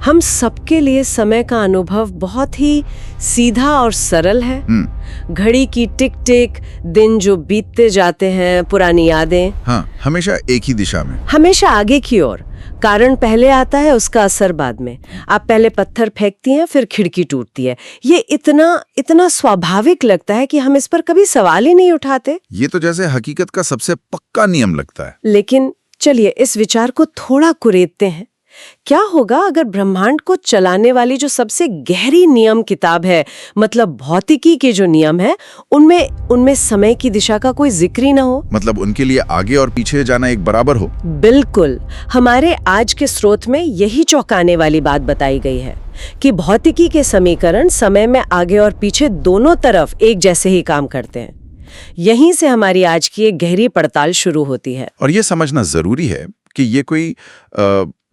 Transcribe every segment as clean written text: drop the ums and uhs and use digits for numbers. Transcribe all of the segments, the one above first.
हम सबके लिए समय का अनुभव बहुत ही सीधा और सरल है। घड़ी की टिक टिक, दिन जो बीतते जाते हैं, पुरानी यादें। हाँ, हमेशा एक ही दिशा में, हमेशा आगे की ओर। कारण पहले आता है, उसका असर बाद में। आप पहले पत्थर फेंकती हैं, फिर खिड़की टूटती है। ये इतना स्वाभाविक लगता है कि हम इस पर कभी सवाल ही नहीं उठाते। ये तो जैसे हकीकत का सबसे पक्का नियम लगता है। लेकिन चलिए इस विचार को थोड़ा कुरेदते हैं। क्या होगा अगर ब्रह्मांड को चलाने वाली जो सबसे गहरी नियम किताब है, मतलब भौतिकी के जो नियम है, उनमें समय की दिशा का कोई जिक्र ही ना हो? मतलब उनके लिए आगे और पीछे जाना एक बराबर हो? बिल्कुल। हमारे आज के स्रोत में यही चौंकाने वाली बात बताई गई है कि भौतिकी के समीकरण समय में आगे और पीछे दोनों तरफ एक जैसे ही काम करते हैं। यहीं से हमारी आज की एक गहरी पड़ताल शुरू होती है। और ये समझना जरूरी है कि ये कोई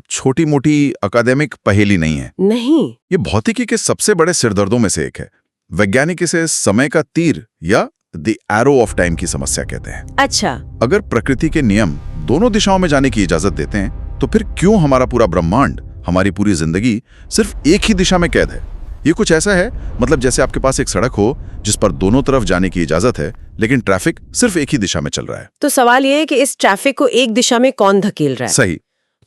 छोटी मोटी अकादमिक पहेली नहीं है। नहीं, ये भौतिकी के सबसे बड़े सिरदर्दों में से एक है। वैज्ञानिक इसे समय का तीर या द एरो ऑफ टाइम की समस्या कहते हैं। अच्छा। अगर प्रकृति के नियम दोनों दिशाओं में जाने की इजाजत देते हैं, तो फिर क्यों हमारा पूरा ब्रह्मांड, हमारी पूरी जिंदगी सिर्फ एक ही दिशा में कैद है? ये कुछ ऐसा है, मतलब जैसे आपके पास एक सड़क हो जिस पर दोनों तरफ जाने की इजाजत है, लेकिन ट्रैफिक सिर्फ एक ही दिशा में चल रहा है। तो सवाल ये है कि इस ट्रैफिक को एक दिशा में कौन धकेल रहा है? सही।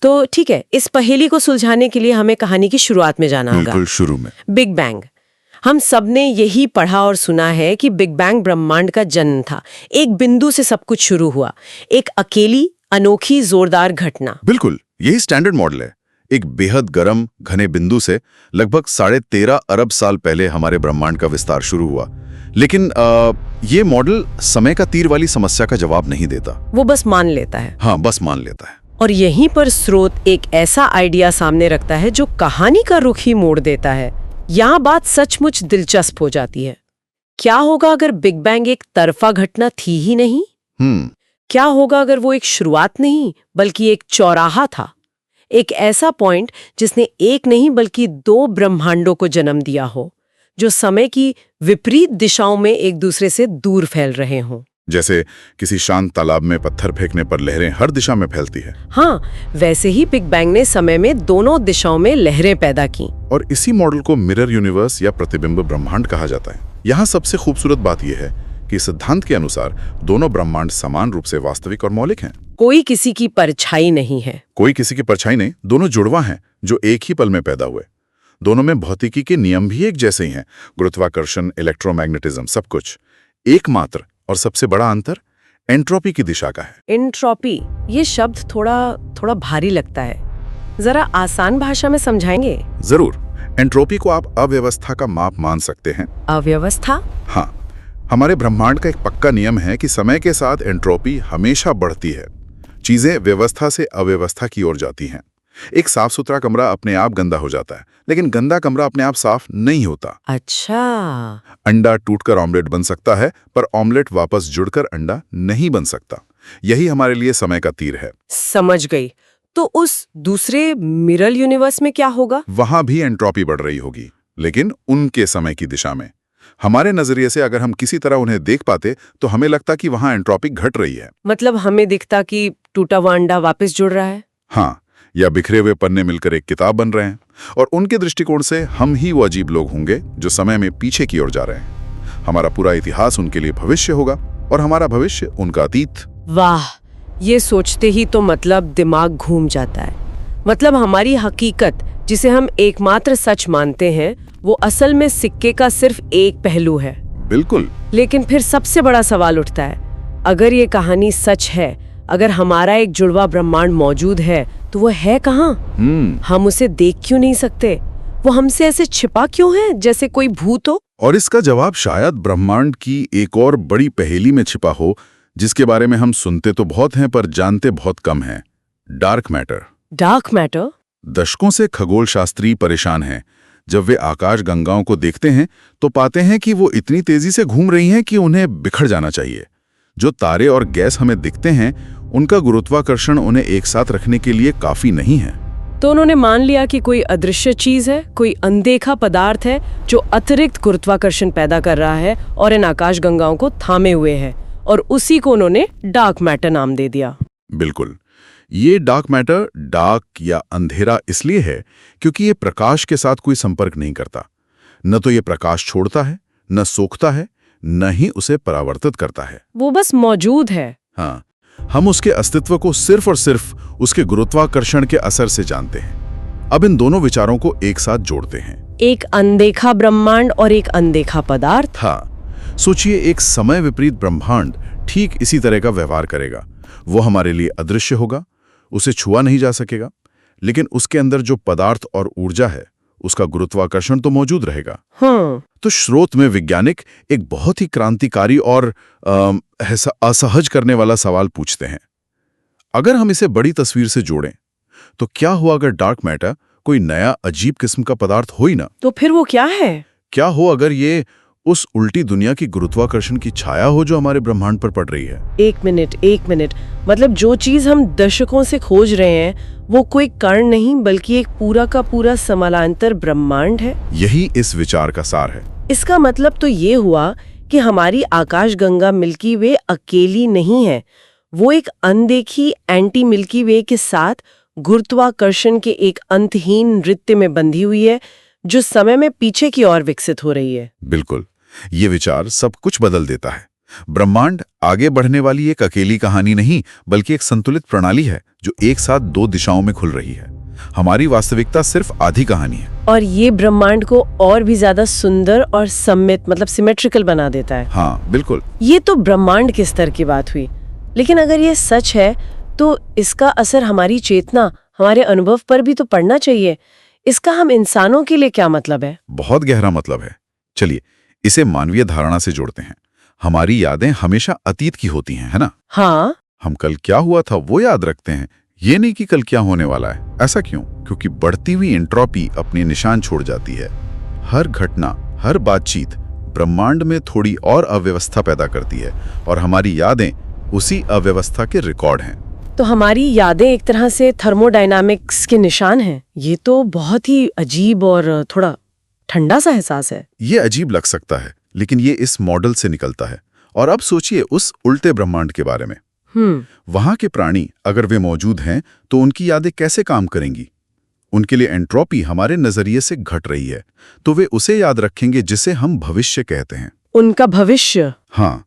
तो ठीक है, इस पहेली को सुलझाने के लिए हमें कहानी की शुरुआत में जाना होगा। बिल्कुल, शुरू में। Big bang. हम सबने यही पढ़ा और सुना है कि बिग बैंग ब्रह्मांड का जन्म था। एक बिंदु से सब कुछ शुरू हुआ, एक अकेली अनोखी जोरदार घटना। बिल्कुल, यही स्टैंडर्ड मॉडल है। एक बेहद गर्म घने बिंदु से लगभग 13.5 अरब साल पहले हमारे ब्रह्मांड का विस्तार शुरू हुआ। लेकिन ये मॉडल समय का तीर वाली समस्या का जवाब नहीं देता। वो बस मान लेता है। हाँ, बस मान लेता है। और यहीं पर स्रोत एक ऐसा आइडिया सामने रखता है जो कहानी का रुख ही मोड़ देता है। यहाँ बात सचमुच दिलचस्प हो जाती है। क्या होगा अगर बिग बैंग एक तरफा घटना थी ही नहीं? क्या होगा अगर वो एक शुरुआत नहीं बल्कि एक चौराहा था? एक ऐसा पॉइंट जिसने एक नहीं बल्कि 2 ब्रह्मांडों को जन्म दिया हो, जो समय की विपरीत दिशाओं में एक दूसरे से दूर फैल रहे हों। जैसे किसी शांत तालाब में पत्थर फेंकने पर लहरें हर दिशा में फैलती है। हाँ, वैसे ही बिग बैंग ने समय में दोनों दिशाओं में लहरें पैदा की। और इसी मॉडल को मिरर यूनिवर्स या प्रतिबिंब ब्रह्मांड कहा जाता है। यहाँ सबसे खूबसूरत बात यह है कि सिद्धांत के अनुसार दोनों ब्रह्मांड समान रूप से वास्तविक और मौलिक हैं। कोई किसी की परछाई नहीं है। कोई किसी की परछाई नहीं, दोनों जुड़वा हैं जो एक ही पल में पैदा हुए। दोनों में भौतिकी के नियम भी एक जैसे ही हैं, गुरुत्वाकर्षण, इलेक्ट्रोमैग्नेटिज्म, सब कुछ। एकमात्र और सबसे बड़ा अंतर एंट्रोपी की दिशा का है। एंट्रोपी, ये शब्द थोड़ा भारी लगता है। जरा आसान भाषा में समझाएंगे? जरूर। एंट्रोपी को आप अव्यवस्था का माप मान सकते हैं। अव्यवस्था? हाँ, हमारे ब्रह्मांड का एक पक्का नियम है कि समय के साथ एंट्रोपी हमेशा बढ़ती है। चीजें व्यवस्था से अव्यवस्था की ओर जाती हैं। एक साफ सुथरा कमरा अपने आप गंदा हो जाता है, लेकिन गंदा कमरा अपने आप साफ नहीं होता। अच्छा। अंडा टूटकर ऑमलेट बन सकता है, पर ऑमलेट वापस जुड़कर अंडा नहीं बन सकता। यही हमारे लिए समय का तीर है। समझ गई। तो उस दूसरे मिरर यूनिवर्स में क्या होगा? वहां भी एंट्रोपी बढ़ रही होगी, लेकिन उनके समय की दिशा में। हमारे नजरिए से अगर हम किसी तरह उन्हें देख पाते तो हमें लगता कि वहां एंट्रोपी घट रही है। मतलब हमें दिखता कि टूटा हुआ अंडा वापस जुड़ रहा है? हाँ, या बिखरे हुए पन्ने मिलकर एक किताब बन रहे हैं। और उनके दृष्टिकोण से हम ही वो अजीब लोग होंगे जो समय में पीछे की ओर जा रहे हैं। हमारा पूरा इतिहास उनके लिए भविष्य होगा और हमारा भविष्य उनका अतीत। वाह, ये सोचते ही तो मतलब दिमाग घूम जाता है। मतलब हमारी हकीकत, जिसे हम एकमात्र सच मानते हैं, वो असल में सिक्के का सिर्फ एक पहलू है। बिल्कुल। लेकिन फिर सबसे बड़ा सवाल उठता है, अगर ये कहानी सच है, अगर हमारा एक जुड़वा ब्रह्मांड मौजूद है, तो वो है कहाँ? हम उसे देख क्यों नहीं सकते? वो हमसे ऐसे छिपा क्यों है, जैसे कोई भूत हो? और इसका जवाब शायद ब्रह्मांड की एक और बड़ी पहेली में छिपा हो, जिसके बारे में हम सुनते तो बहुत हैं पर जानते बहुत कम हैं। Dark matter. Dark matter? दशकों से खगोल शास्त्री परेशान हैं। जब वे आकाश गंगाओं को देखते हैं तो पाते हैं कि वो इतनी तेजी से घूम रही हैं कि उन्हें बिखर जाना चाहिए। जो तारे और गैस हमें दिखते हैं, उनका गुरुत्वाकर्षण उन्हें एक साथ रखने के लिए काफी नहीं है। तो उन्होंने मान लिया कि कोई अदृश्य चीज है, कोई अनदेखा पदार्थ है जो अतिरिक्त गुरुत्वाकर्षण पैदा कर रहा है और इन आकाश गंगाओं को थामे हुए है, और उसी को उन्होंने डार्क मैटर नाम दे दिया। बिल्कुल। ये डार्क मैटर डार्क या अंधेरा इसलिए है क्योंकि ये प्रकाश के साथ कोई संपर्क नहीं करता। न तो ये प्रकाश छोड़ता है, न सोखता है, न ही उसे परावर्तित करता है। वो बस मौजूद है। हाँ, हम उसके अस्तित्व को सिर्फ और सिर्फ उसके गुरुत्वाकर्षण के असर से जानते हैं। अब इन दोनों विचारों को एक साथ जोड़ते हैं। एक अनदेखा ब्रह्मांड और एक अनदेखा पदार्थ। हाँ, सोचिए एक समय विपरीत ब्रह्मांड ठीक इसी तरह का व्यवहार करेगा। वो हमारे लिए अदृश्य होगा, उसे छुआ नहीं जा सकेगा, लेकिन उसके अंदर जो पदार्थ और ऊर्जा है उसका गुरुत्वाकर्षण तो मौजूद रहेगा। हाँ। तो स्रोत में वैज्ञानिक एक बहुत ही क्रांतिकारी और असहज करने वाला सवाल पूछते हैं। अगर हम इसे बड़ी तस्वीर से जोड़ें तो क्या हुआ अगर डार्क मैटर कोई नया अजीब किस्म का पदार्थ हो ही ना? तो फिर वो क्या है? क्या हो अगर ये उस उल्टी दुनिया की गुरुत्वाकर्षण की छाया हो जो हमारे ब्रह्मांड पर पड़ रही है? एक मिनट, मतलब जो चीज हम दशकों से खोज रहे हैं वो कोई कण नहीं बल्कि एक पूरा का पूरा समानांतर ब्रह्मांड है। यही इस विचार का सार है। इसका मतलब तो ये हुआ कि हमारी आकाशगंगा मिल्की वे अकेली नहीं है, वो एक अनदेखी एंटी मिल्की वे के साथ गुरुत्वाकर्षण के एक अंतहीन नृत्य में बंधी हुई है जो समय में पीछे की ओर विकसित हो रही है। बिल्कुल, ये विचार सब कुछ बदल देता है। ब्रह्मांड आगे बढ़ने वाली एक अकेली कहानी नहीं बल्कि एक संतुलित प्रणाली है जो एक साथ दो दिशाओं में खुल रही है। हमारी वास्तविकता सिर्फ आधी कहानी है और ये ब्रह्मांड को और भी ज्यादा सुंदर और सम्मित मतलब सिमेट्रिकल बना देता है। हाँ बिल्कुल। ये तो ब्रह्मांड के स्तर की बात हुई, लेकिन अगर ये सच है तो इसका असर हमारी चेतना, हमारे अनुभव पर भी तो पड़ना चाहिए। इसका हम इंसानों के लिए क्या मतलब है? बहुत गहरा मतलब है। चलिए इसे मानवीय धारणा से जोड़ते हैं। हमारी यादें हमेशा अतीत की होती हैं, है ना? हाँ। हम कल क्या हुआ था वो याद रखते हैं, ये नहीं कि कल क्या होने वाला है। ऐसा क्यों? क्योंकि बढ़ती हुई एंट्रोपी अपने निशान छोड़ जाती है। हर घटना, हर बातचीत ब्रह्मांड में थोड़ी और अव्यवस्था पैदा करती है और हमारी यादें उसी अव्यवस्था के रिकॉर्ड हैं। तो हमारी यादें एक तरह से थर्मोडायनामिक्स के निशान हैं। ये तो बहुत ही अजीब और थोड़ा ठंडा सा एहसास है। ये अजीब लग सकता है, लेकिन ये इस मॉडल से निकलता है। और अब सोचिए उस उल्टे ब्रह्मांड के बारे में। वहां के प्राणी अगर वे मौजूद हैं तो उनकी यादें कैसे काम करेंगी? उनके लिए एंट्रोपी हमारे नजरिए से घट रही है, तो वे उसे याद रखेंगे जिसे हम भविष्य कहते हैं। उनका भविष्य? हाँ,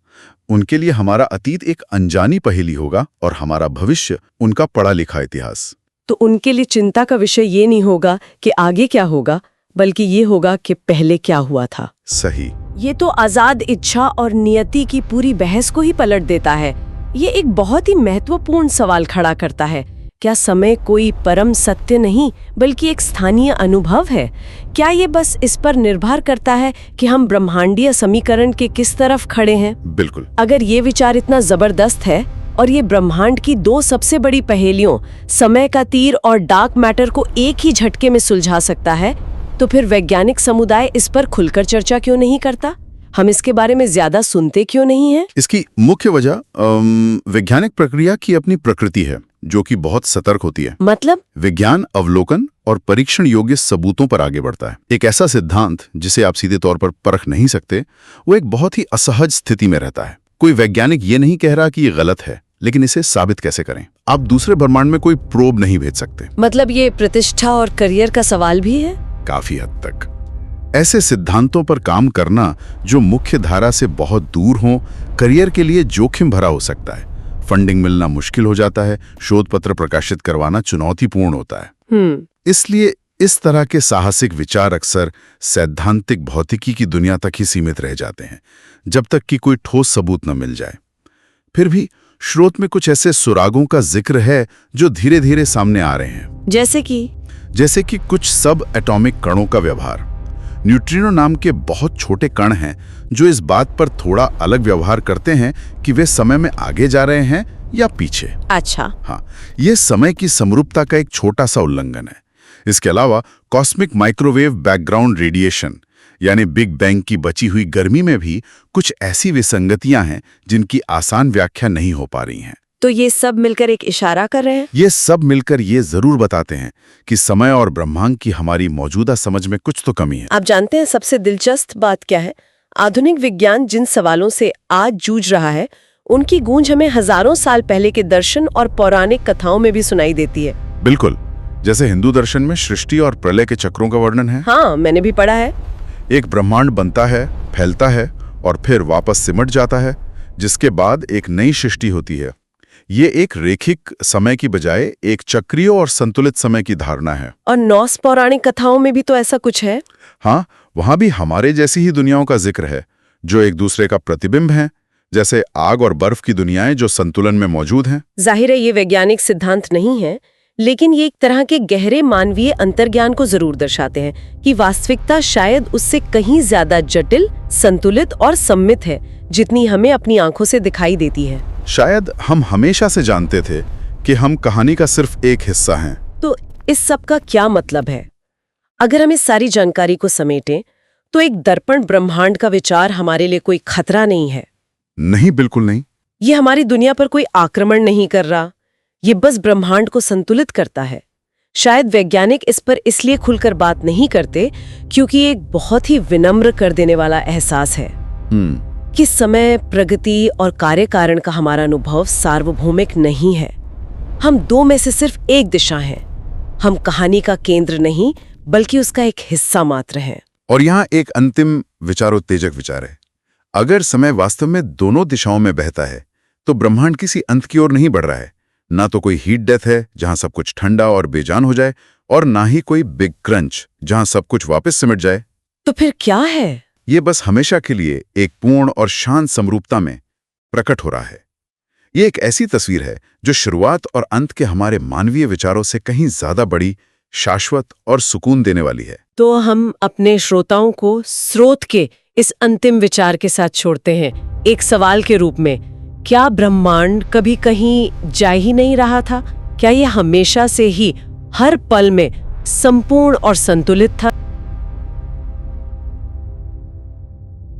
उनके लिए हमारा अतीत एक अनजानी पहेली होगा और हमारा भविष्य उनका पढ़ा लिखा इतिहास। तो उनके लिए चिंता का विषय ये नहीं होगा कि आगे क्या होगा, बल्कि ये होगा कि पहले क्या हुआ था। सही। ये तो आजाद इच्छा और नियति की पूरी बहस को ही पलट देता है। ये एक बहुत ही महत्वपूर्ण सवाल खड़ा करता है। क्या समय कोई परम सत्य नहीं बल्कि एक स्थानीय अनुभव है? क्या ये बस इस पर निर्भर करता है कि हम ब्रह्मांडीय समीकरण के किस तरफ खड़े हैं? बिल्कुल। अगर ये विचार इतना जबरदस्त है और ये ब्रह्मांड की दो सबसे बड़ी पहेलियों, समय का तीर और डार्क मैटर को एक ही झटके में सुलझा सकता है, तो फिर वैज्ञानिक समुदाय इस पर खुलकर चर्चा क्यों नहीं करता? हम इसके बारे में ज्यादा सुनते क्यों नहीं हैं? इसकी मुख्य वजह वैज्ञानिक प्रक्रिया की अपनी प्रकृति है, जो कि बहुत सतर्क होती है। मतलब? विज्ञान अवलोकन और परीक्षण योग्य सबूतों पर आगे बढ़ता है। एक ऐसा सिद्धांत जिसे आप सीधे तौर पर परख नहीं सकते, वो एक बहुत ही असहज स्थिति में रहता है। कोई वैज्ञानिक ये नहीं कह रहा कि ये गलत है, लेकिन इसे साबित कैसे करें? आप दूसरे ब्रह्मांड में कोई प्रोब नहीं भेज सकते। मतलब ये प्रतिष्ठा और करियर का सवाल भी है? काफी हद तक। ऐसे सिद्धांतों पर काम करना जो मुख्य धारा से बहुत दूर हो, करियर के लिए जोखिम भरा हो सकता है। फंडिंग मिलना मुश्किल हो जाता है, शोध पत्र प्रकाशित करवाना चुनौतीपूर्ण होता है। इसलिए इस तरह के साहसिक विचार अक्सर सैद्धांतिक भौतिकी की दुनिया तक ही सीमित रह जाते हैं, जब तक कि कोई ठोस सबूत न मिल जाए। फिर भी स्रोत में कुछ ऐसे सुरागों का जिक्र है जो धीरे धीरे सामने आ रहे हैं। जैसे कि कुछ सब एटॉमिक कणों का व्यवहार। न्यूट्रिनो नाम के बहुत छोटे कण हैं जो इस बात पर थोड़ा अलग व्यवहार करते हैं कि वे समय में आगे जा रहे हैं या पीछे। अच्छा। हाँ, ये समय की समरूपता का एक छोटा सा उल्लंघन है। इसके अलावा कॉस्मिक माइक्रोवेव बैकग्राउंड रेडिएशन यानी बिग बैंग की बची हुई गर्मी में भी कुछ ऐसी विसंगतियां हैं जिनकी आसान व्याख्या नहीं हो पा रही हैं। तो ये सब मिलकर एक इशारा कर रहे हैं? ये सब मिलकर ये जरूर बताते हैं कि समय और ब्रह्मांड की हमारी मौजूदा समझ में कुछ तो कमी है। आप जानते हैं सबसे दिलचस्प बात क्या है? आधुनिक विज्ञान जिन सवालों से आज जूझ रहा है उनकी गूंज हमें हजारों साल पहले के दर्शन और पौराणिक कथाओं में भी सुनाई देती है। बिल्कुल, जैसे हिंदू दर्शन में सृष्टि और प्रलय के चक्रों का वर्णन है। हाँ, मैंने भी पढ़ा है। एक ब्रह्मांड बनता है, फैलता है और फिर वापस सिमट जाता है, जिसके बाद एक नई सृष्टि होती है। ये एक रेखिक समय की बजाय एक चक्रीय और संतुलित समय की धारणा है। और नॉर्स पौराणिक कथाओं में भी तो ऐसा कुछ है। हाँ, वहां भी हमारे जैसी ही दुनियाओं का जिक्र है, जो एक दूसरे का प्रतिबिंब हैं, जैसे आग और बर्फ की दुनियाएं जो संतुलन में मौजूद हैं। जाहिर है ये वैज्ञानिक सिद्धांत नहीं है, लेकिन ये एक तरह के गहरे मानवीय अंतर्ज्ञान को जरूर दर्शाते हैं कि वास्तविकता शायद उससे कहीं ज्यादा जटिल, संतुलित और सम्मित है, जितनी हमें अपनी आंखों से दिखाई देती है। शायद हम हमेशा से जानते थे कि हम कहानी का सिर्फ एक हिस्सा हैं। तो इस सब का क्या मतलब है? अगर हम इस सारी जानकारी को समेटें, तो एक दर्पण ब्रह्मांड का विचार हमारे लिए कोई खतरा नहीं है। नहीं, बिल्कुल नहीं। ये हमारी दुनिया पर कोई आक्रमण नहीं कर रहा, ये बस ब्रह्मांड को संतुलित करता है। शायद वैज्ञानिक इस पर इसलिए खुलकर बात नहीं करते क्योंकि ये एक बहुत ही विनम्र कर देने वाला एहसास है कि समय, प्रगति और कार्य कारण का हमारा अनुभव सार्वभौमिक नहीं है। हम दो में से सिर्फ एक दिशा हैं। हम कहानी का केंद्र नहीं, बल्कि उसका एक हिस्सा मात्र हैं। और यहाँ एक अंतिम विचारोत्तेजक विचार है। अगर समय वास्तव में दोनों दिशाओं में बहता है, तो ब्रह्मांड किसी अंत की ओर नहीं बढ़ रहा है। ना तो कोई हीट डेथ है जहां सब कुछ ठंडा और बेजान हो जाए, और ना ही कोई बिग क्रंच जहां सब कुछ वापस सिमट जाए। तो फिर क्या है? ये बस हमेशा के लिए एक पूर्ण और शांत समरूपता में प्रकट हो रहा है। ये एक ऐसी तस्वीर है जो शुरुआत और अंत के हमारे मानवीय विचारों से कहीं ज्यादा बड़ी, शाश्वत और सुकून देने वाली है। तो हम अपने श्रोताओं को स्रोत के इस अंतिम विचार के साथ छोड़ते हैं, एक सवाल के रूप में। क्या ब्रह्मांड कभी कहीं जा ही नहीं रहा था? क्या ये हमेशा से ही हर पल में संपूर्ण और संतुलित था?